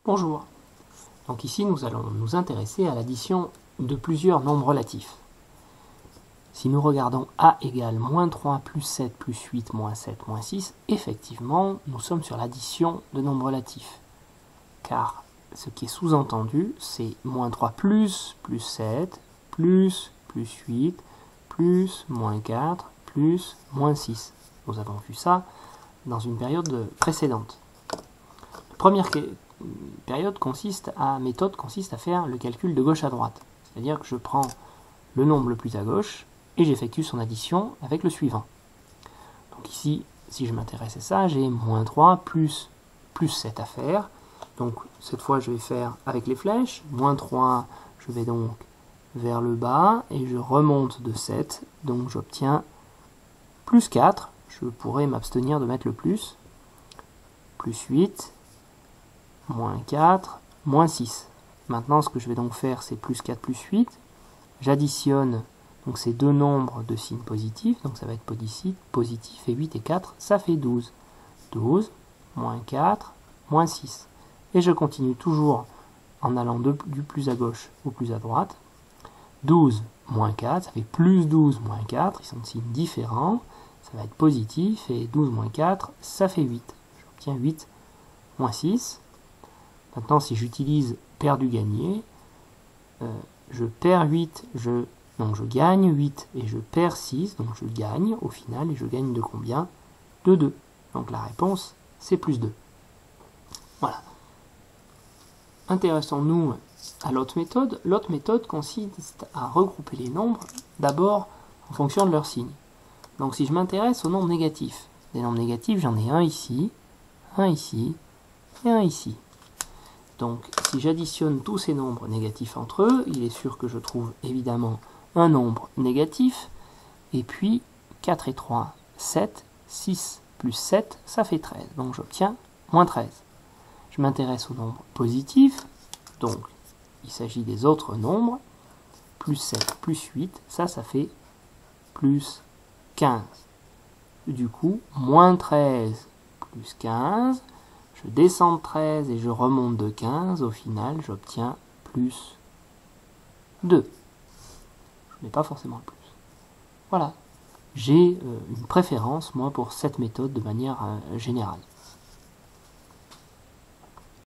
Bonjour. Donc ici, nous allons nous intéresser à l'addition de plusieurs nombres relatifs. Si nous regardons a égale moins 3 plus 7 plus 8 moins 7 moins 6, effectivement, nous sommes sur l'addition de nombres relatifs. Car ce qui est sous-entendu, c'est moins 3 plus 7 plus 8 plus moins 4 plus moins 6. Nous avons vu ça dans une période précédente. La première méthode consiste à faire le calcul de gauche à droite. C'est-à-dire que je prends le nombre le plus à gauche et j'effectue son addition avec le suivant. Donc ici, si je m'intéresse à ça, j'ai moins 3 plus 7 à faire. Donc cette fois, je vais faire avec les flèches. Moins 3, je vais donc vers le bas et je remonte de 7. Donc j'obtiens plus 4. Je pourrais m'abstenir de mettre le plus. Plus 8. Moins 4, moins 6. Maintenant, ce que je vais donc faire, c'est plus 4 plus 8. J'additionne donc ces deux nombres de signes positifs, donc ça va être positif, et 8 et 4, ça fait 12. 12, moins 4, moins 6. Et je continue toujours en allant du plus à gauche au plus à droite. 12, moins 4, ça fait plus 12, moins 4, ils sont de signes différents, ça va être positif, et 12 moins 4, ça fait 8. J'obtiens 8, moins 6. Maintenant, si j'utilise perdu-gagné, je perds 8, donc je gagne 8 et je perds 6, donc je gagne au final, et je gagne de combien? De 2. Donc la réponse, c'est plus 2. Voilà. Intéressons-nous à l'autre méthode. L'autre méthode consiste à regrouper les nombres, d'abord en fonction de leur signe. Donc si je m'intéresse aux nombres négatifs, des nombres négatifs, j'en ai un ici et un ici. Donc, si j'additionne tous ces nombres négatifs entre eux, il est sûr que je trouve évidemment un nombre négatif. Et puis, 4 et 3, 7. 6 plus 7, ça fait 13. Donc, j'obtiens moins 13. Je m'intéresse aux nombres positifs. Donc, il s'agit des autres nombres. Plus 7 plus 8, ça fait plus 15. Du coup, moins 13 plus 15. Je descends de 13 et je remonte de 15. Au final, j'obtiens plus 2. Je n'ai pas forcément le plus. Voilà. J'ai une préférence, moi, pour cette méthode de manière générale.